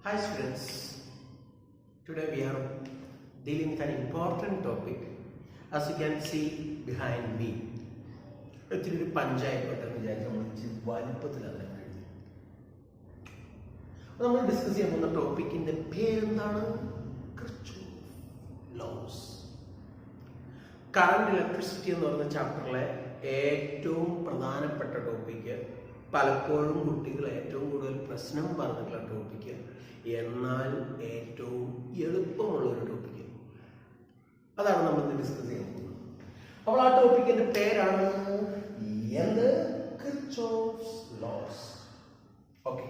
Hi students, today we are dealing with an important topic. As you can see behind me, ഒരു പഞ്ചായത്തോട്ടെ വിചാരിച്ച് വലിപ്പത്തിലാണ് എഴുതി. നമ്മൾ discuss ചെയ്യാൻ പോകുന്ന ടോപ്പിക്കിന്റെ പേരെന്താണ്? ലോസ്. കറണ്ട് ഇലക്ട്രിസിറ്റി എന്ന് പറയുന്ന ചാപ്റ്ററിലെ ഏറ്റവും പ്രധാനപ്പെട്ട ടോപ്പിക്ക്, പലപ്പോഴും കുട്ടികൾ ഏറ്റവും കൂടുതൽ പ്രശ്നം പറഞ്ഞിട്ടുള്ള ടോപ്പിക്ക്, എന്നാൽ ഏറ്റവും എളുപ്പമുള്ള ഒരു ടോപ്പിക്ക്. അതാണ് നമ്മൾ ഇന്ന് ഡിസ്കസ് ചെയ്യാൻ പോകുന്നത്. അപ്പോൾ ആ ടോപ്പിക്കിന്റെ പേരാണ് കിർച്ചോഫ്സ് ലോസ്. ഓക്കെ,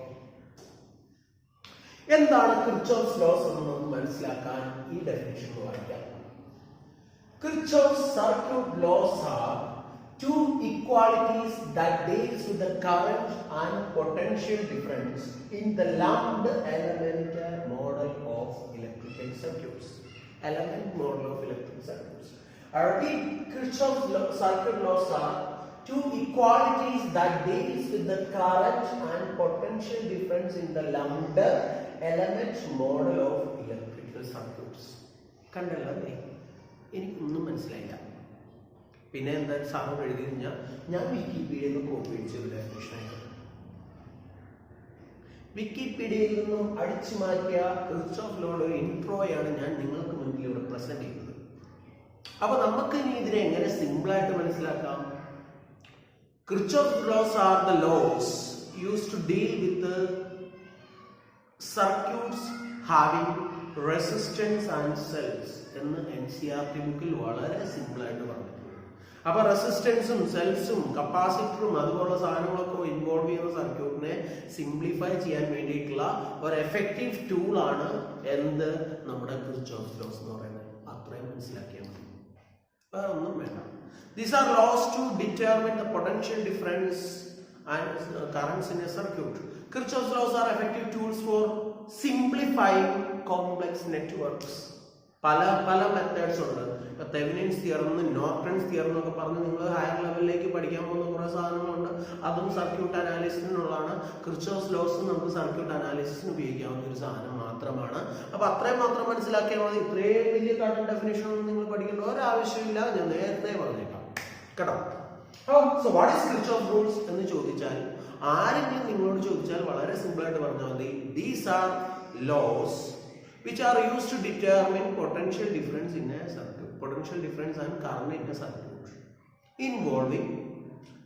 എന്താണ് കിർച്ചോഫ്സ് ലോസ് എന്ന് നമുക്ക് മനസ്സിലാക്കാൻ ഈ ഡെഫിനിഷൻ വായിക്കാം. Kirchhoff's circuit laws are two equalities that deals with the current and potential difference in the lumped element model of electrical circuits. Element model of electrical circuits. I repeat, Kirchhoff's circuit laws are two equalities that deals with the current and potential difference in the lumped element model of electrical circuits. കണ്ടല്ലേ? എനിക്കൊന്നും മനസ്സിലായില്ല. പിന്നെ എന്താ സാറോട് എഴുതി കഴിഞ്ഞാൽ ഞാൻ വിക്കിപീഡിയയിൽ നിന്ന് copy അടിച്ചൊരു ഡെഫിനിഷനായിട്ട് വിക്കിപീഡിയയിൽ നിന്നും അടിച്ചു മാറ്റിയ കിർച്ചോഫ് ലോയുടെ ഇൻട്രോയാണ് ഞാൻ നിങ്ങൾക്ക് മുന്നിൽ ഇവിടെ പ്രസന്റ് ചെയ്യുന്നത്. അപ്പൊ നമുക്ക് ഇനി ഇതിനെ എങ്ങനെ സിമ്പിളായിട്ട് മനസ്സിലാക്കാം? Kirchhoff laws are the laws used to deal with circuits having resistance and cells എന്ന് NCERT ബുക്കിൽ വളരെ സിമ്പിൾ ആയിട്ട് പറഞ്ഞിട്ടുണ്ട്. അപ്പൊ റെസിസ്റ്റൻസും സെൽസും കപ്പാസിറ്ററും അതുപോലുള്ള സാധനങ്ങളൊക്കെ ഇൻവോൾവ് ചെയ്യുന്ന സർക്യൂട്ടിനെ സിംപ്ലിഫൈ ചെയ്യാൻ വേണ്ടിയിട്ടുള്ള ഒരു എഫക്റ്റീവ് ടൂൾ ആണ് എന്ത് നമ്മുടെ കിർച്ചോഫ്സ് ലോസ് എന്ന് പറയുന്നത്. അത്രയും മനസ്സിലാക്കിയാൽ മതി, വേറെ ഒന്നും വേണ്ട. These are laws to determine the potential difference and currents in a circuit. Kirchhoff's laws are effective tools for simplifying complex networks. പല മെത്തേഡ്സ് ഉണ്ട്. ഇപ്പൊ തെവനിൻസ് തിയറം, നോർട്ടൺസ് തിയറം എന്നൊക്കെ പറഞ്ഞ് നിങ്ങൾ ഹയർ ലെവലിലേക്ക് പഠിക്കാൻ പോകുന്ന കുറെ സാധനങ്ങളുണ്ട്. അതും സർക്യൂട്ട് അനാലിസിസിനുള്ളതാണ്. കിർച്ചോഫ്സ് ലോസ് നമുക്ക് സർക്യൂട്ട് അനാലിസിസിന് ഉപയോഗിക്കാവുന്ന ഒരു സാധനം മാത്രമാണ്. അപ്പൊ അത്രയും മാത്രം മനസ്സിലാക്കിയാൽ മതി. ഇത്രയും വലിയ കറണ്ട് ഡെഫിനേഷൻ ഒന്നും നിങ്ങൾ പഠിക്കേണ്ട ഒരാവശ്യമില്ല, ഞാൻ നേരത്തെ പറഞ്ഞേക്കാം കേട്ടോ. So what is Kirchhoff rules എന്ന് ചോദിച്ചാൽ, ആരെങ്കിലും നിങ്ങളോട് ചോദിച്ചാൽ വളരെ സിമ്പിൾ ആയിട്ട് പറഞ്ഞാൽ മതി, these are laws which are used to determine potential difference in a circuit, potential difference and current in a circuit involving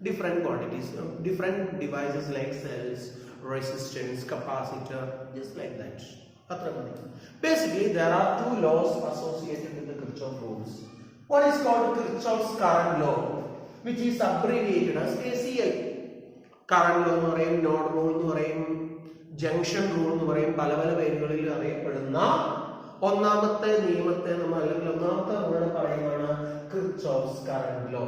different quantities, different devices like cells, resistance, capacitor, just like that. Basically there are two laws associated with the Kirchhoff rules. One is called Kirchhoff's current law, which is abbreviated as KCL. Current law എന്ന് പറയും, node rule എന്ന് പറയും, junction rule എന്ന് പറയും, പല പല പേരുകളിൽ അറിയപ്പെടുന്ന ഒന്നാമത്തെ നിയമത്തെ നമ്മൾ, അല്ലെങ്കിൽ ഒന്നാമത്തെ റൂളിനെ പറയുന്നതാണ് കിർച്ചോഫ്സ് കറന്റ് ലോ.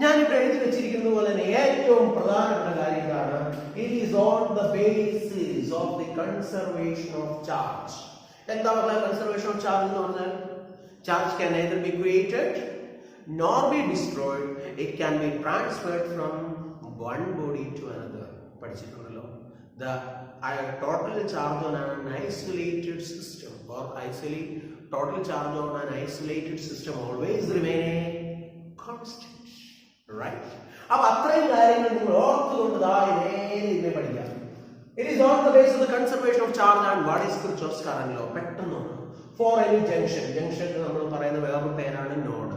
ഞാനിവിടെ എഴുതി വെച്ചിരിക്കുന്ന പോലെ തന്നെ ഏറ്റവും പ്രധാനപ്പെട്ട കാര്യം ഇതാണ്. It is on the basis of the conservation of charge. എന്താ പറയുക കൺസർവേഷൻ ഓഫ് ചാർജ് എന്ന് പറഞ്ഞാൽ? Charge can neither be created nor be destroyed. It can be transferred from one body to another. പഠിച്ചിട്ടുണ്ടല്ലോ. The total charge on an isolated system or total charge on an isolated system always remain a constant, right? അപ്പൊ അത്രയും കാര്യങ്ങൾ നിങ്ങൾ ഓർത്തുകൊണ്ട് ഇതിനെ പഠിക്കാം. It is on the basis of the conservation of charge and what is Kirchhoff's current law. പെട്ടെന്ന് for any junction നമ്മൾ പറയുന്ന വേറൊരു പേരാണ് നോഡ്.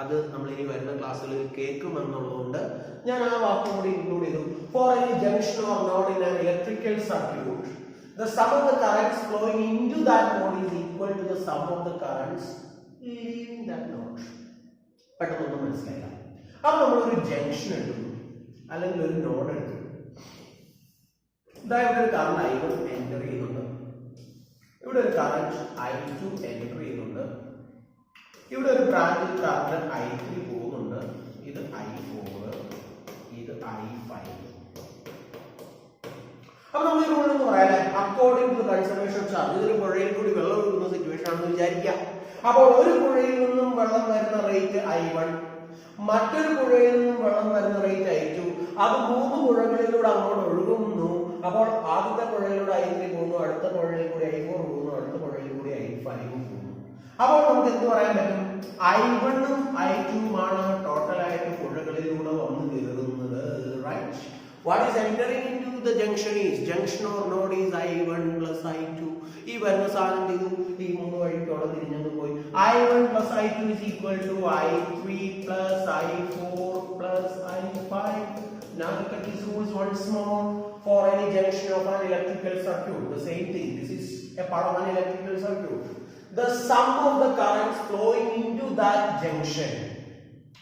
അത് നമ്മൾ ഇനി വരുന്ന ക്ലാസ്സുകളിൽ കേൾക്കുമെന്നുള്ളതുകൊണ്ട് ഞാൻ ആ വാക്കും കൂടി ഇൻക്ലൂഡ് ചെയ്തു. For any junction or node in an electrical circuit, the sum of the currents flowing into that node is equal to the sum of the currents leaving that node. പെട്ടെന്ന് മനസ്സിലായില്ല. അപ്പൊ നമ്മളൊരു ജംഗ്ഷൻ എടുക്കുന്നു അല്ലെങ്കിൽ ഒരു node എടുക്കുന്നു. ഇവിടെ ഒരു കറണ്ട് I1 എൻ്റർ ചെയ്യുന്നുണ്ട്, ഇവിടെ ഒരു കറണ്ട് I2 എൻ്റർ ചെയ്യുന്നുണ്ട്, ഇവിടെ ഒരു ബ്രാഞ്ചിൽ കറണ്ട് I3 പോകുന്നുണ്ട്, ഇത് I4, ഇത് I5. അപ്പൊ നമ്മൾ ഈ റൂൾ എന്ന് പറയാൻ according to conservation of charge, ഇതൊരു പുഴയിൽ കൂടി വെള്ളം ഒഴുകുന്ന സിറ്റുവേഷൻ ആണെന്ന് വിചാരിക്കാം. അപ്പോൾ ഒരു പുഴയിൽ നിന്നും വെള്ളം വരുന്ന റേറ്റ് I1, മറ്റൊരു പുഴയിൽ നിന്നും വെള്ളം വരുന്ന റേറ്റ് I2. അത് മൂന്ന് പുഴകളിലൂടെ അങ്ങോട്ട് ഒഴുകുന്നു. അപ്പോൾ ആദ്യത്തെ പുഴ പുഴയിലൂടെ I3 പോകുന്നു, അടുത്ത പുഴയിൽ കൂടി I4 പോകുന്നു, അടുത്ത പുഴയിൽ കൂടി I5 പോകുന്നു. അപ്പോൾ നമുക്ക് എന്ത് പറയാൻ പറ്റും? I1 ഉം I2 ഉമാണ് ടോട്ടലായിട്ട് പുഴകളിലൂടെ വന്നു കയറുന്നത്. Right. What is entering into the junction is junction or node is I1 plus I2. ഈ വരുന്ന സാധനം ചെയ്തു ഈ മൂന്ന് വഴിക്കോടെ തിരിഞ്ഞു പോയി. I1 plus I2 is equal to I3 plus I4 plus I5. Now look at these rules once more. For any junction of an electrical circuit, the same thing. This is a part of an electrical circuit. The sum of the currents flowing into that junction,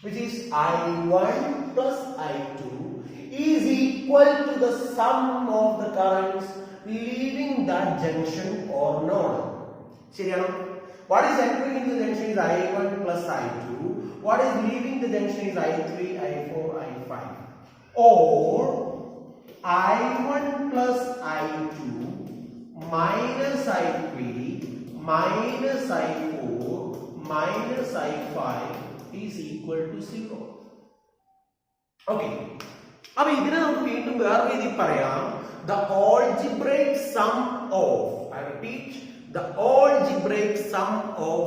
which is I1 plus I2, is equal to the sum of the currents leaving that junction or node. ശരിയാണോ? What is entering into the junction is I1 plus I2. What is leaving the junction is I3, I4, I5. Or I1 plus I2 minus I3 minus I4 minus I5 is equal to 0. Okay. അപ്പോൾ ഇതിനെ നമുക്ക് വീണ്ടും വേറെ രീതിയിൽ പറയാം. The algebraic sum of, I repeat, the algebraic sum of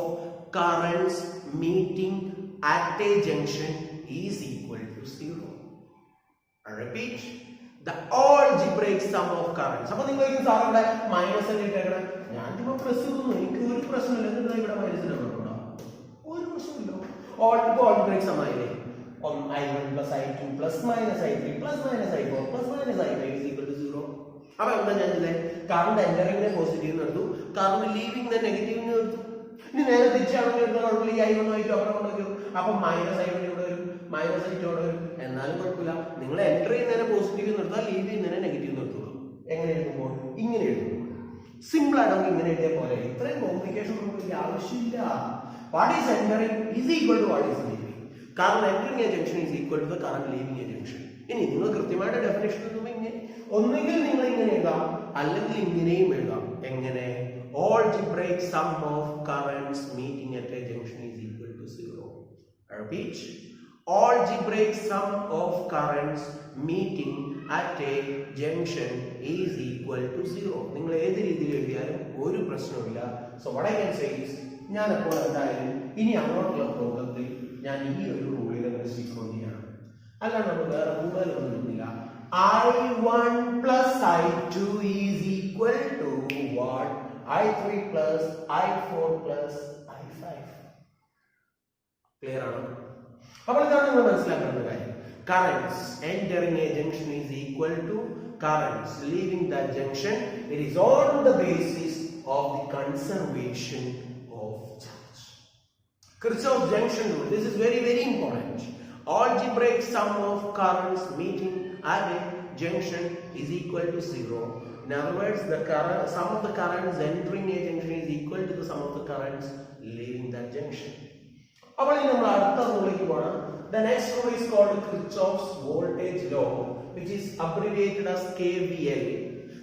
currents meeting at a junction is equal to 0. I repeat, the algebraic sum of currents. അപ്പോൾ നിങ്ങൾ ഈ സാറിന്റെ മൈനസ് എന്ന് ഇട്ടേക്കണം. ഞാൻ ചുമ്മാ പ്ലസ് ചെയ്തു, എനിക്ക് ഒരു പ്രശ്നമില്ല. എന്നിട്ട് ഇവിടെ മൈനസ് ഇടണോ? ഒരു പ്രശ്നമില്ല. algebraic sum ആയില്ലേ? I1 plus I2 plus minus I3 plus minus I4 plus minus I5 is equal to 0. അപ്പോൾ എന്താ ഞാൻ ചെയ്തേ? കറണ്ട് എൻ്ററിംഗിനെ പോസിറ്റീവ് എടുത്തു, കറണ്ട് ലീവിംഗ് നെഗറ്റീവ് എടുത്തു. ഇനി നേരെ തിരിച്ചാണെങ്കിൽ എടുത്ത കുഴപ്പമില്ല. ഈ I1 I2 അവിടെ കൊണ്ടുവയ്ക്കും. അപ്പം മൈനസ് I1 ഇവിടെ വരും, മൈനസ് I2 അവിടെ വരും. എന്നാലും കുഴപ്പമില്ല. നിങ്ങൾ എൻ്റർ ചെയ്യുന്നതിനെ പോസിറ്റീവ് നിർത്താം, ലീവ് ചെയ്യുന്നതിനെ നെഗറ്റീവ് നിർത്തുള്ളൂ. എങ്ങനെ എഴുതുമ്പോൾ? ഇങ്ങനെ എഴുതുമ്പോൾ. സിമ്പിൾ ആയിട്ട് നമുക്ക് ഇങ്ങനെ എഴുതിയ പോലെ. ഇത്രയും കോംപ്ലിക്കേഷൻ നമുക്ക് വലിയ ആവശ്യമില്ല. What is entering is equal to what is leaving. Current entering a junction is equal to the current leaving a junction. ഇനി നിങ്ങൾ കൃത്യമായിട്ട് ഡെഫിനേഷൻ എഴുതുമ്പോൾ ഇങ്ങനെ ഒന്നുകിൽ നിങ്ങൾ ഇങ്ങനെ എഴുതാം, അല്ലെങ്കിൽ ഇങ്ങനെയും എഴുതാം. എങ്ങനെ? Algebraic sum of currents meeting at a junction is equal to 0. I repeat, algebraic sum of currents meeting at a junction is equal to 0. നിങ്ങൾ ഏത് രീതിയിൽ എഴുതിയാലും ഒരു പ്രശ്നവുമില്ല. So what I can say is, ഞാൻ അപ്പോൾ എന്തായാലും ഇനി അങ്ങോട്ടുള്ള പ്രോബ്ലത്തിൽ ഞാൻ ഈ ഒരു റൂളിനെ സ്റ്റിക്ക് ചെയ്യണം. അല്ലാണ്ട് നമ്മൾ വേറെ കൂടുതലൊന്നും ഇല്ല. I1 plus I2 is equal to what? I3 plus I4 plus I5. Clear ആണോ? അപ്പോൾ ഇതാണ് നിങ്ങൾ മനസ്സിലാക്കേണ്ട കാര്യം. Currents entering a junction is equal to currents leaving that junction. It is on the basis of the conservation of charge. Kirchhoff's junction rule. This is very, very important. Algebraic sum of currents meeting at a junction is equal to 0. In other words, the sum of the currents entering a junction is equal to the sum of the currents leaving that junction. അപ്പോൾ ഇനി നമ്മൾ അടുത്ത റൂളിലേക്ക് പോകണം. The next rule is called Kirchhoff's voltage law, which is abbreviated as KVL.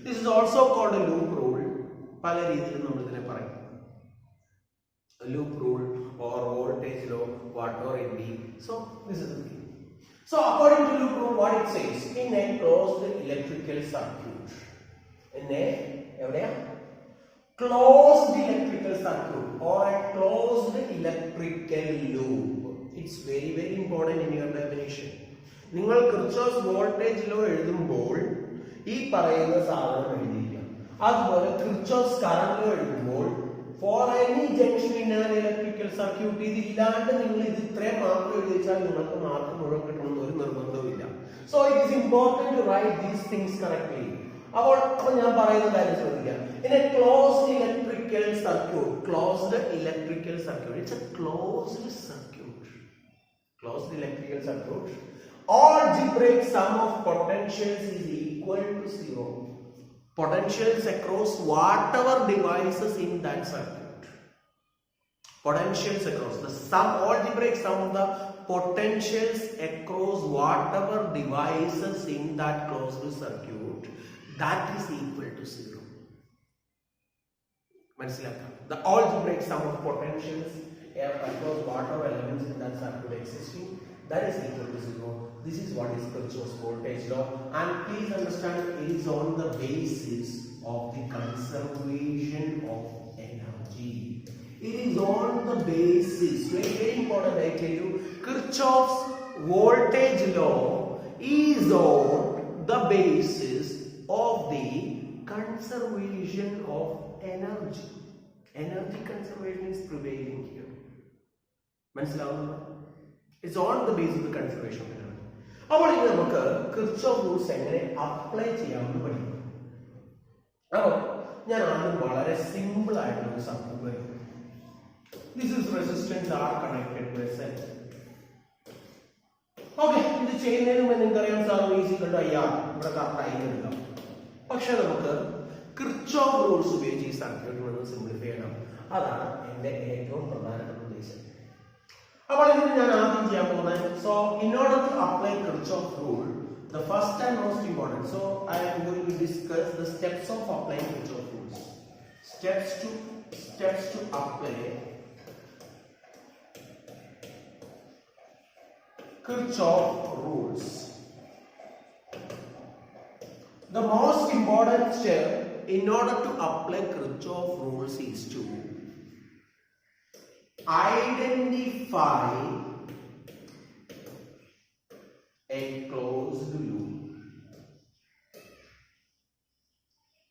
This is also called a loop rule. പല രീതിയിൽ നമ്മൾ ഇതിനെ പറയും. A loop rule or voltage law, whatever it be. So this is the thing. So according to loop rule, what it says, in a closed electrical circuit, in a closed electrical circuit or a closed electrical loop, it's very, very important in your definition. നിങ്ങൾ Kirchhoff's voltage law എഴുതുമ്പോൾ ഈ പറയുന്ന സാധനം എഴുതിയില്ല. അതുപോലെ Kirchhoff's current law എഴുതുമ്പോൾ for any junction in an electrical circuit ഇതില്ലാണ്ട് നിങ്ങൾ ഇത് ഇത്രയും മാത്രം എഴുതിച്ചാൽ നിങ്ങൾക്ക് മാർക്ക് മുഴുവൻ കിട്ടണമെന്ന് ഒരു നിർബന്ധവുമില്ല. So it is important to write these things correctly. അപ്പോൾ ഞാൻ പറയുന്ന കാര്യം ശ്രദ്ധിക്കുക. In a closed electrical circuit, it's a closed circuit. Closed electrical circuit, algebraic sum of potentials is equal to 0. Potentials across whatever devices in that circuit. Potentials across the sum, algebraic sum of the potentials across whatever devices in that closed circuit, that is equal to 0. മനസ്സിലാക്കാം. The algebraic sum of potentials across whatever elements in that circuit existing, that is equal to 0. This is what is Kirchhoff's voltage law, and please understand it is on the basis of the conservation of energy. It is on the basis, very important I tell you, Kirchhoff's voltage law is on the basis of the conservation of energy. Energy conservation is prevailing here. മനസ്സിലാവുന്നുണ്ടോ? It's on the basis of the conservation of energy. അപ്പോൾ ഇനി നമുക്ക് Kirchhoff rules എങ്ങനെ apply ചെയ്യാമെന്ന് പഠിക്കാം. അപ്പോൾ ഞാൻ ആദ്യം വളരെ സിമ്പിൾ ആയിട്ടുള്ള ഒരു സംഭവം വരും. This is resistance R connected to a cell. Okay, ഇത് ചെയ്യുന്നതിന് മുമ്പ് നിങ്ങൾക്കറിയാം സാർ ഈസി കണ്ടു IR ഇവിടെ കറക്റ്റ് ആയി എടുക്കാം. പക്ഷെ നമുക്ക് കിർച്ചോഫ് റൂൾസ് ഉപയോഗിച്ച് ഈ സർക്യൂട്ടിൽ നിന്ന് സിംപ്ലിഫൈ ചെയ്യണം. അതാണ് എൻ്റെ ഏറ്റവും പ്രധാനപ്പെട്ട ഉദ്ദേശം. അപ്പോൾ ഇതിന് ഞാൻ ആദ്യം ചെയ്യാൻ പോകുന്നത്, so in order to apply Kirchhoff rule, the first and most important, so I am going to discuss the steps of applying Kirchhoff rules. Steps to apply Kirchhoff rules. The most important step in order to apply Kirchhoff rules is to identify a closed loop.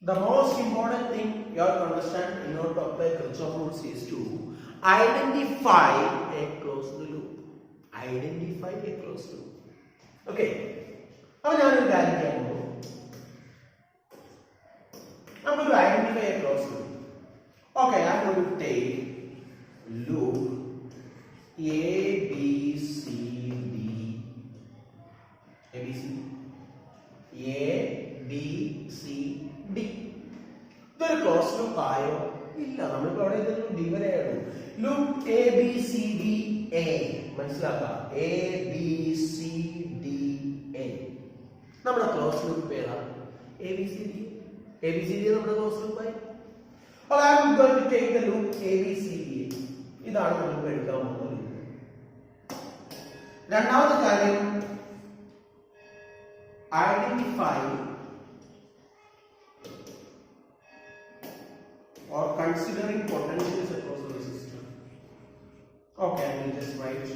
The most important thing you have to understand in order to apply Kirchhoff rules is to identify a closed loop. Identify a closed loop. Okay. Now I will identify a closed loop. Okay, I am going to take loop A, B, C, D. A, B, C. A, B, C, D. ഇതൊരു close loop ആയോ? ഇല്ല, നമ്മളിപ്പോ അവിടെ ഇതൊരു D വരെയാണ്. Loop A, B, C, D, A. മനസ്സിലാക്കാം. A, B, C, D, A. നമ്മുടെ close loop ഏതാ? A, B, C, D. A, B, C, D നമ്മുടെ ക്ലോസ് ലൂപ്പ് ആയി. അപ്പോൾ I am going to take the loop A, B, C, D. ഇതാണ് നമുക്ക് എടുക്കാൻ പോകുന്നത്. രണ്ടാമത്തെ കാര്യം, identify or considering potentials across the resistor. Okay, I will just write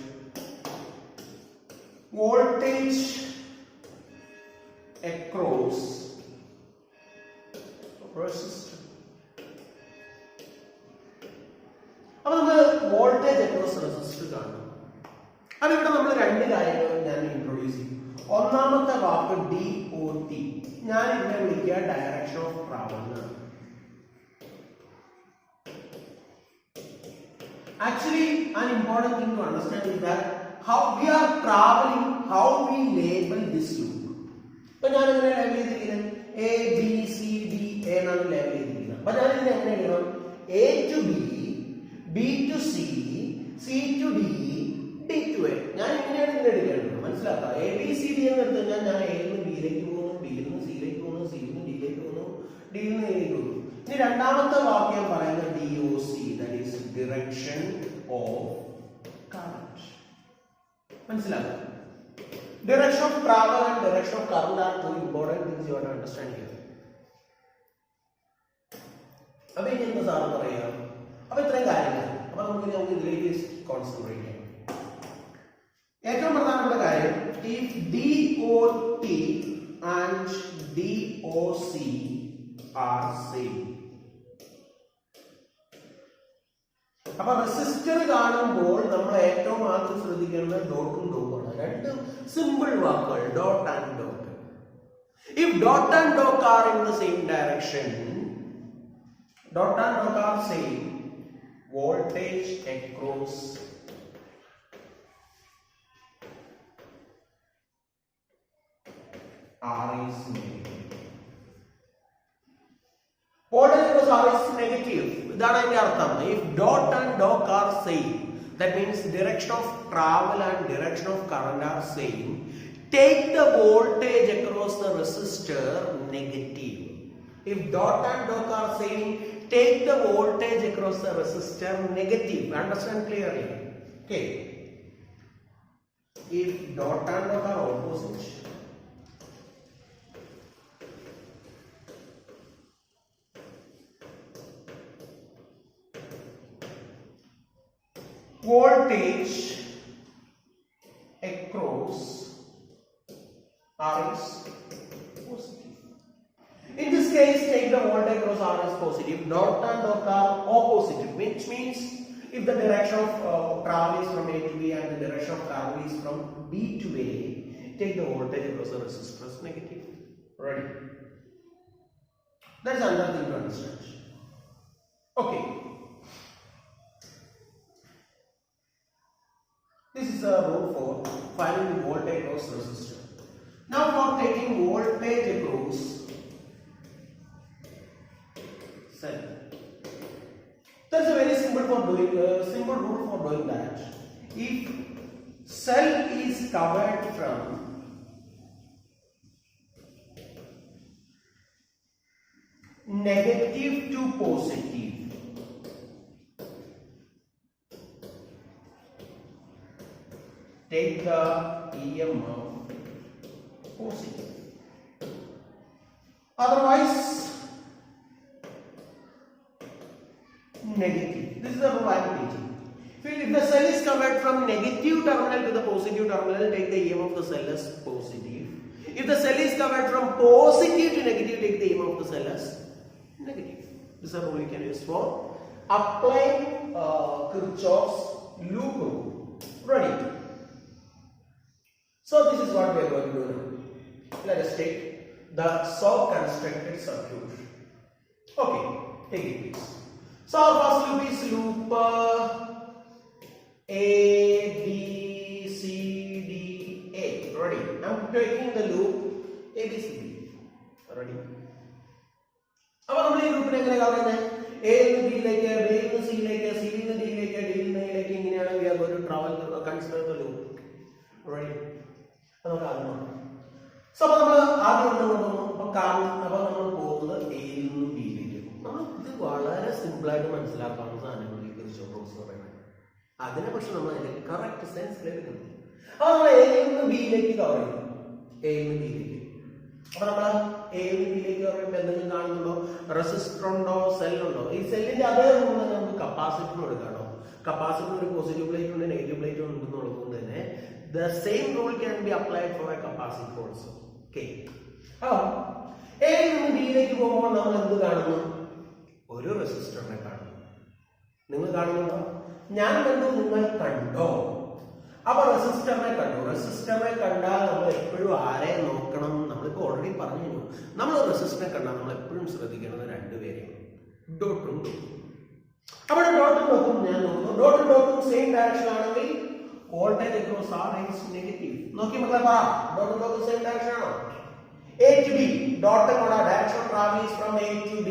voltage across resistor. അപ്പോൾ നമ്മൾ വോൾട്ടേജ് അക്രോസ് റെസിസ്റ്റർ കാണും. അത് ഇവിടെ നമ്മൾ രണ്ട് കാര്യങ്ങൾ ഞാൻ ഇൻട്രൊഡ്യൂസ് ചെയ്യും. ഒന്നാമത്തെ വാക്ക് DOT, ഞാൻ ഇതിനെ വിളിക്കുക ഡയറക്ഷൻ ഓഫ് ട്രാവൽ എന്നാണ്. Actually, an important thing to understand is that how we are traveling, how we label this loop. ഇപ്പൊ ഞാൻ ഇതിനെ ലേബൽ ചെയ്തിരിക്കുന്നത് A, B, C, D, A എന്നാണ് ലേബൽ ചെയ്തിരിക്കുന്നത്. അപ്പൊ ഞാൻ ഇതിനെ എങ്ങനെ എഴുതണം? A to B, B to C, C to D, D to A. ഞാൻ ഇങ്ങനെയാണ് ഇതിനെ എടുക്കേണ്ടത്. മനസ്സിലാക്കാം. A, B, C, D എന്ന് എടുത്തു കഴിഞ്ഞാൽ ഞാൻ A നിന്ന് Bയിലേക്ക് പോകുന്നു, Bയിൽ നിന്ന് Cയിലേക്ക് പോകുന്നു, Cയിൽ നിന്ന് Dയിലേക്ക് പോകുന്നു, Dയിൽ നിന്ന് Aയിലേക്ക് പോകുന്നു. ഇനി രണ്ടാമത്തെ വാക്യം പറയുന്നത് DOC, that is direction of current. മനസ്സിലാക്കാം. Direction of travel and direction of current are two important things you have to understand here. അപ്പൊ ഇനി എന്താ സാറ് പറയുക? അപ്പൊ ഇത്രയും കാര്യങ്ങൾ. അപ്പൊ നമുക്ക് ഇതിലേക്ക് കോൺസെൻട്രേറ്റ് ചെയ്യാം. ഏറ്റവും പ്രധാനപ്പെട്ട കാര്യം, if DOT and DOC are same. അപ്പൊ റെസിസ്റ്റർ കാണുമ്പോൾ നമ്മൾ ഏറ്റവും ആദ്യം ശ്രദ്ധിക്കേണ്ടത് ഡോട്ടും ഡോക്കാണ്. രണ്ടും സിമ്പിൾ വാക്കുകൾ, dot and dot. If dot and dot are in the same direction, dot and dot are same, voltage across R is negative. Voltage across R is negative. ഇതാണ് അതിന്റെ അർത്ഥം. If dot and dot are same, that means direction of travel and direction of current are same. Take the voltage across the resistor negative. If dot and dot are same, take the voltage across the resistor negative. Understand clearly? Okay. if dot and dot are opposite, voltage across R is positive. In this case, take the voltage across R is positive. Dot and dot are opposite, which means if the direction of travel is from A to B and the direction of travel is from B to A, take the voltage across the resistor as negative. Ready? That is another thing to understand. Okay. This is a rule for finding the voltage across resistor. Now for taking voltage across cell. That's a very simple rule for doing that. If cell is covered from negative to positive, take the EMF positive. Otherwise, negative. This is the rule I am teaching. If the cell is covered from negative terminal to the positive terminal, take the EMF of the cell as positive. If the cell is covered from positive to negative, take the EMF of the cell as negative. This is a rule you can use for applying Kirchhoff's loop rule. Ready? So this is what we are going to do now. Let us take the so-constructed circuit. Okay, take it please. So our first loop is loop A, B, C, D, A. Ready? I am taking the loop A, B, C, D. Ready? Now we will loop A to B, like A to C, like A, C to D, like A, D to E, like we are going to travel, consider the loop. Ready? So we will വളരെ simple ആയിട്ട് മനസ്സിലാക്കാവുന്ന സാധനങ്ങൾ ഈ Kirchhoff rules പറയുന്നത്. അതിനെ പക്ഷെ നമ്മൾ അതിന്റെ correct sense ലഭിക്കുന്നു. അപ്പൊ നമ്മൾ എയിൽ നിന്ന് ബിയിലേക്ക് കവർ ചെയ്യുന്നു. എയിൽ നിന്ന് ബിയിലേക്ക്. അപ്പൊ നമ്മൾ എയിൽ നിന്ന് ബിയിലേക്ക് കവർ ചെയ്യുമ്പോൾ എന്തെങ്കിലും കാണുന്നുണ്ടോ? റെസിസ്റ്റർ ഉണ്ടോ? സെൽ ഉണ്ടോ? ഈ സെല്ലിന്റെ അതേ റൂൾ തന്നെ നമുക്ക് കപ്പാസിറ്ററിന് എടുക്കാണോ? കപ്പാസിറ്ററിന് ഒരു പോസിറ്റീവ് പ്ലേറ്റ് ഉണ്ട്, നെഗറ്റീവ് പ്ലേറ്റ് ഉണ്ടെന്നുള്ളത് കൊണ്ട് തന്നെ the same rule can be applied for a capacitor also. Okay. അപ്പൊ എയിൽ നിന്ന് ബിയിലേക്ക് പോകുമ്പോൾ നമ്മൾ എന്ത് കാണുന്നു? ഒരു റെസിസ്റ്ററിനെ കാണുന്നു. നിങ്ങൾ കാണുന്നുണ്ടോ? ഞാൻ കണ്ടു, നിങ്ങൾ കണ്ടോ? അപ്പൊ റെസിസ്റ്ററിനെ കണ്ടു. റെസിസ്റ്ററിനെ കണ്ടാൽ നമ്മൾ എപ്പോഴും ആരെ നോക്കണം? നമ്മളിപ്പോ ഓൾറെഡി പറഞ്ഞു. നമ്മൾ റെസിസ്റ്ററിനെ കണ്ടാൽ നമ്മൾ എപ്പോഴും ശ്രദ്ധിക്കേണ്ടത് രണ്ടുപേരെയും, ഡോട്ടും ഡോട്ടും. അവിടെ ഡോട്ടും ഡോട്ടും ഞാൻ നോക്കുന്നു. ഡോട്ടും ഡോട്ടും സെയിം ഡയറക്ഷൻ ആണെങ്കിൽ voltage across R is negative. നോക്കി മക്കളെ പറ, ഡോട്ടും ഡോട്ടും സെയിം ഡയറക്ഷൻ ആണോ? A to B, dot and direction of travel is from A to B,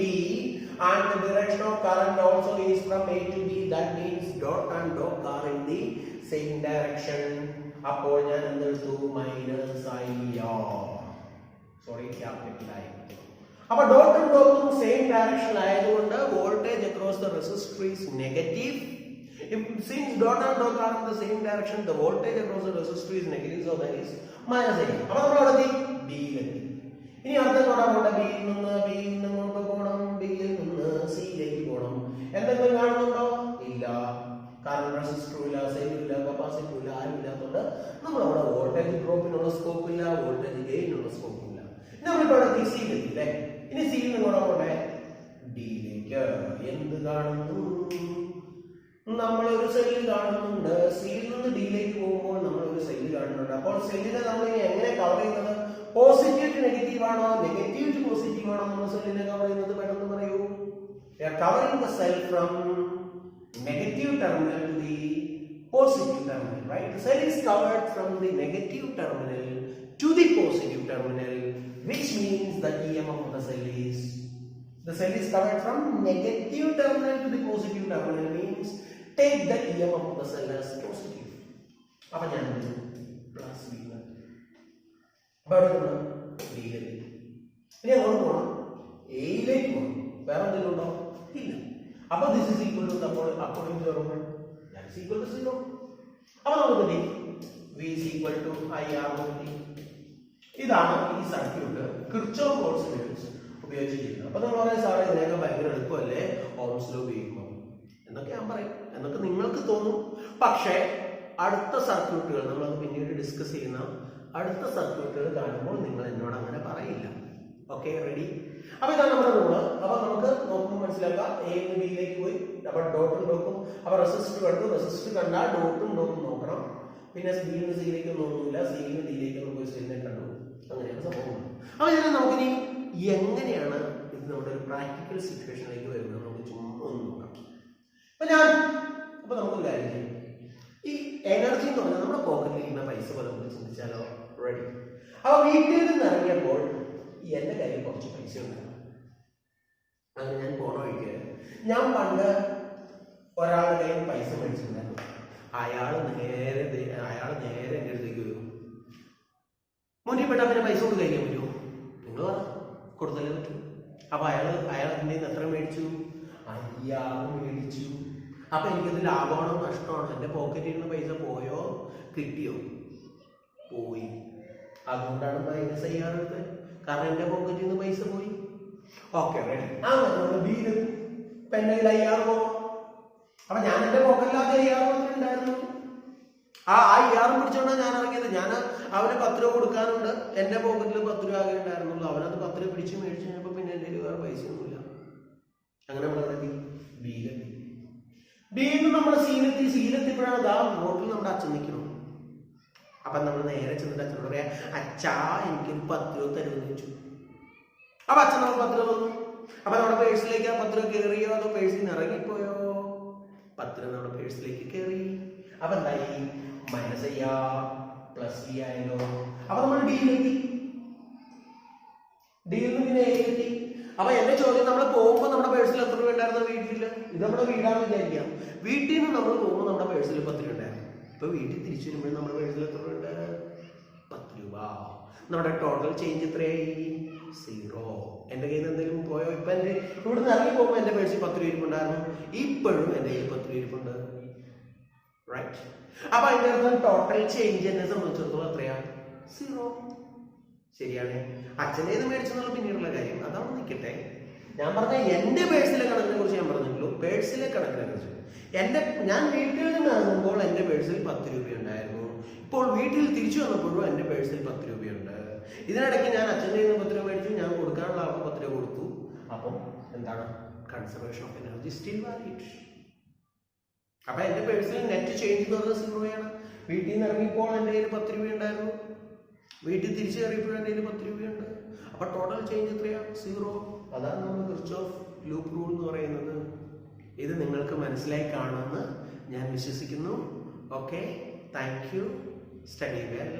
and the direction of current also is from A to B. That means dot and dot are in the same direction. അപ്പോൾ ഞാൻ എന്തെടുത്തു? Minus IR. Sorry, capital I. അപ്പോൾ ഡോട്ടും ഡോട്ടും same direction ആയതുകൊണ്ട് voltage across the resistor is negative. Since dot and dot are in the same direction, the voltage across the resistor is negative, so that is minus I. അപ്പോൾ നമ്മൾ അവിടെ B യിലെത്തി. ഇനി അടുത്ത നോടാ ബിയിൽ നിന്ന് ഇങ്ങോട്ട് പോകണം, ബിയിൽ നിന്ന് സിയിലേക്ക് പോകണം. എന്തെങ്കിലും കാണുന്നുണ്ടോ? ഇല്ല. കാരണം റെസിസ്റ്ററും ഇല്ല, സെല്ലും ഇല്ല, കപ്പാസിറ്ററും ഇല്ല, ആരും ഇല്ലാത്തതുകൊണ്ട് നമ്മൾ അവിടെ വോൾട്ടേജ് ഡ്രോപ്പിനുള്ള സ്കോപ്പ് ഇല്ല, വോൾട്ടേജ് ഗെയിനുള്ള സ്കോപ്പ് ഇല്ല. നമ്മളിപ്പോ അവിടെ സിയിലെത്തി അല്ലേ? ഇനി സിയിൽ നിന്ന് കൂടെ പോട്ടെ ഡിയിലേക്ക്. എന്ത് കാണുന്നു? നമ്മളൊരു സെല്ല് കാണുന്നുണ്ട്. സിയിൽ നിന്ന് ഡിയിലേക്ക് പോകുമ്പോൾ നമ്മൾ ഒരു സെല്ല് കാണുന്നുണ്ട്. അപ്പോൾ സെല്ലിനെ നമ്മൾ എങ്ങനെ കവർ ചെയ്യുന്നത്? പോസിറ്റീവ് ടു നെഗറ്റീവ് ആണോ, നെഗറ്റീവ് ടു പോസിറ്റീവ് ആണോ നമ്മൾ സെല്ലിനെ കവർ ചെയ്യുന്നത്? പെട്ടെന്ന് പറയൂ. We are covering the cell from negative terminal to the positive terminal, right? The cell is covered from the negative terminal to the positive terminal, which means the EMF of the cell is covered from negative terminal to the positive terminal, means take the EMF of the cell as positive. അപ്പോൾ ഞാൻ plus V. അപ്പോൾ അവിടെ ഡിയിലേക്ക്. ഇനി അങ്ങോട്ട് പോകണം, എയിലേക്ക് പോകണം. വേറെ എന്തെങ്കിലും ഉണ്ടോ? ഇല്ല. അപ്പോൾ ദിസ് ഈസ് ഈക്വൽ ടു, അപ്പോൾ according to the rule that is equal to 0. അപ്പോൾ നമുക്ക് V is equal to IR by T. ഇതാണ് ഈ സർക്യൂട്ട് കിർച്ചോഫ് വോൾട്ട്സ് ലോസ് ഉപയോഗിച്ച് ചെയ്യുന്നത്. അപ്പൊ നമ്മൾ പറയാം സാറേ ഇതിനൊക്കെ ഭയങ്കര എളുപ്പമല്ലേ ഓംസ് ലോ ഉപയോഗിക്കുമ്പോൾ എന്നൊക്കെ ഞാൻ പറയും, എന്നൊക്കെ നിങ്ങൾക്ക് തോന്നും. പക്ഷേ അടുത്ത സർക്യൂട്ടുകൾ നമ്മളത് പിന്നീട് ഡിസ്കസ് ചെയ്യുന്ന അടുത്ത സർക്യൂട്ടുകൾ കാണുമ്പോൾ നിങ്ങൾ എന്നോട് അങ്ങനെ പറയില്ല. Okay, ready? അപ്പൊ ഇതാണ് നമ്മുടെ റൂള്. അപ്പൊ നമുക്ക് നോക്കുമ്പോൾ മനസ്സിലാക്കാം എ നിന്ന് ബിയിലേക്ക് പോയി അപ്പൊ ഡോട്ടും ഡോട്ടും അപ്പൊ റെസിസ്റ്റർ കണ്ടു, റെസിസ്റ്റർ കണ്ടാൽ ഡോട്ടും ഡോട്ടും നോക്കണം. പിന്നെ ബിയിൽ നിന്ന് സിയിലേക്ക് നോക്കുന്നില്ല, സിയിൽ നിന്ന് ഡിയിലേക്ക് പോയി സിയിലെ കണ്ടു. അങ്ങനെയാണ് സംഭവം. അപ്പൊ ഇതിനെ നമുക്കിനി എങ്ങനെയാണ് ഇത് നമ്മുടെ ഒരു പ്രാക്ടിക്കൽ സിറ്റുവേഷനിലേക്ക് വരുന്നത് നമുക്ക് ചുമ്മാ ഒന്ന് നോക്കാം. അപ്പൊ നമുക്കൊരു കാര്യം ചെയ്യും. ഈ എനർജി എന്ന് പറഞ്ഞാൽ നമ്മുടെ പോക്കറ്റിൽ ഇരിക്കുന്ന പൈസ പോലെ നമുക്ക് ചിന്തിച്ചാലോ? റെഡി? അപ്പൊ വീട്ടിൽ നിന്ന് ഇറങ്ങിയപ്പോൾ എന്റെ കയ്യിൽ കുറച്ച് പൈസ ഉണ്ടായിരുന്നു. അങ്ങനെ ഞാൻ പോണ വഴിക്ക് ഞാൻ പണ്ട് ഒരാളുടെ കയ്യിൽ പൈസ മേടിച്ചിട്ടുണ്ടായിരുന്നു. അയാൾ നേരെ എന്റെ അടുത്തേക്ക് വരും. മുന്നിൽ പെട്ടാൽ പിന്നെ പൈസ കൊണ്ട് കഴിക്കാൻ പറ്റുമോ? നിങ്ങൾ കൊടുത്തല്ലേ പറ്റൂ. അപ്പൊ അയാൾ എന്റെ നിന്ന് എത്ര മേടിച്ചു? 5000 മേടിച്ചു. അപ്പൊ എനിക്കത് ലാഭമാണോ നഷ്ടമാണോ? എന്റെ പോക്കറ്റിൽ നിന്ന് പൈസ പോയോ കിട്ടിയോ? പോയി. അതുകൊണ്ടാണ് മൈനസ് 5000 എടുത്തത്. കാരണം എന്റെ പോക്കറ്റിൽ നിന്ന് പൈസ പോയി. Okay, ready? ബിയില് ഇപ്പൊ എന്റെ കയ്യിൽ 5000 പോകും. അപ്പൊ ഞാൻ എന്റെ പോക്കറ്റിലാത്ത 5000 ഉണ്ടായിരുന്നു. ആ 5000 പിടിച്ചോണ്ടാണ് ഞാൻ ഇറങ്ങിയത്. ഞാൻ അവന് 10 രൂപ കൊടുക്കാനുണ്ട്. എന്റെ പോക്കറ്റിൽ 10 രൂപ ആകെ ഉണ്ടായിരുന്നുള്ളൂ. അവനത് 10 രൂപ പിടിച്ച് മേടിച്ചു കഴിഞ്ഞപ്പോ പിന്നെ എന്റെ കയ്യിൽ വേറെ പൈസ ഒന്നുമില്ല. അങ്ങനെ നമ്മളെത്തി ബിയിലെത്തി. ബിയിൽ നിന്ന് നമ്മൾ സീലെത്തിയപ്പോഴാണ് ആ റോഡിൽ നമ്മുടെ അച്ഛൻ നിൽക്കണം. അപ്പൊ നമ്മൾ നേരെ ചെന്നിട്ട് അച്ഛനോട് പറയാ, അച്ഛാ എനിക്കൊരു 10 രൂപ തരുമെന്ന് ചോദിച്ചു. അപ്പൊ അച്ഛൻ നമ്മൾ 10 രൂപ തന്നു. അപ്പൊ നമ്മുടെ പേഴ്സിലേക്ക് ആ 10 രൂപ കയറിയോ അതോ പേഴ്സിൽ നിന്ന് ഇറങ്ങിപ്പോയോ? 10 രൂപ നമ്മുടെ പേഴ്സിലേക്ക് കയറി. അപ്പൊ എന്തായി? മൈനസ് ചെയ്യാ പ്ലസ് ബി ആയല്ലോ. അപ്പൊ നമ്മൾ ഡിയിലെത്തി. ഡിയിൽ നിന്ന് പിന്നെ എത്തി. അപ്പൊ എന്റെ ചോദ്യം, നമ്മൾ പോകുമ്പോൾ നമ്മുടെ പേഴ്സിൽ എത്ര രൂപ ഉണ്ടായിരുന്നു? വീട്ടില് ഇത് നമ്മുടെ വീടാണെന്ന് വിചാരിക്കാം. വീട്ടിൽ നിന്ന് നമ്മൾ പോകുമ്പോൾ നമ്മുടെ പേഴ്സിൽ 10 രൂപ ഉണ്ടായിരുന്നു. ഇപ്പൊ വീട്ടിൽ തിരിച്ചു വരുമ്പോഴും നമ്മുടെ പേഴ്സിൽ എത്ര രൂപ ഉണ്ട്? 10 രൂപ. നമ്മുടെ ടോട്ടൽ ചേഞ്ച് എത്രയായി? 0. എന്റെ കയ്യിൽ നിന്ന് എന്തെങ്കിലും പോയോ? ഇപ്പൊ എന്റെ ഇവിടുന്ന് ഇറങ്ങി പോകുമ്പോൾ എന്റെ പേഴ്സിൽ 10 രൂപ ഇരിപ്പുണ്ടായിരുന്നു. ഇപ്പോഴും എന്റെ കയ്യിൽ 10 രൂപ ഇരിപ്പുണ്ട്. റൈറ്റ്? അപ്പൊ അതിന്റെ അർത്ഥം ടോട്ടൽ ചേഞ്ച് എന്നെ സംബന്ധിച്ചിടത്തോളം എത്രയാണ്? 0. ശരിയാണ്. അച്ഛനെ ഇത് മേടിച്ചെന്നുള്ള പിന്നീടുള്ള കാര്യം അതാണ് നിൽക്കട്ടെ. ഞാൻ പറഞ്ഞ എന്റെ പേഴ്സിലെ കണക്കിനെ കുറിച്ച് ഞാൻ പറഞ്ഞിട്ടുള്ളൂ. പേഴ്സിലെ കണക്കിനെ കുറിച്ച് ഞാൻ വീട്ടിൽ നിന്ന് ഇറങ്ങുമ്പോൾ എന്റെ പേഴ്സിൽ 10 രൂപ ഉണ്ടായിരുന്നു. ഇപ്പോൾ വീട്ടിൽ തിരിച്ചു വന്നപ്പോഴും എന്റെ പേഴ്സിൽ 10 രൂപയുണ്ട്. ഇതിനിടയ്ക്ക് ഞാൻ അച്ഛൻ്റെ കയ്യിൽ നിന്ന് 10 രൂപ മേടിച്ചു. ഞാൻ കൊടുക്കാനുള്ള ആൾക്ക് 10 രൂപ കൊടുത്തു. അപ്പം എന്താണ്? Conservation of energy still valid. അപ്പൊ എന്റെ പേഴ്സിൽ നെറ്റ് ചേഞ്ച് എന്ന് പറഞ്ഞാൽ 0 ആണ്. വീട്ടിൽ നിന്ന് ഇറങ്ങിയപ്പോൾ എന്റെ കയ്യിൽ 10 രൂപ ഉണ്ടായിരുന്നു. വീട്ടിൽ തിരിച്ചു കയറിയപ്പോഴും എന്റെ കയ്യിൽ 10 രൂപയുണ്ട്. അപ്പൊ ടോട്ടൽ ചേഞ്ച് എത്രയാ? 0. അതാണ് നമ്മൾ കിർച്ചോഫ് ലൂപ്പ് റൂൾ എന്ന് പറയുന്നത്. ഇത് നിങ്ങൾക്ക് മനസ്സിലായി കാണുമെന്ന് ഞാൻ വിശ്വസിക്കുന്നു. Okay, thank you. Study well.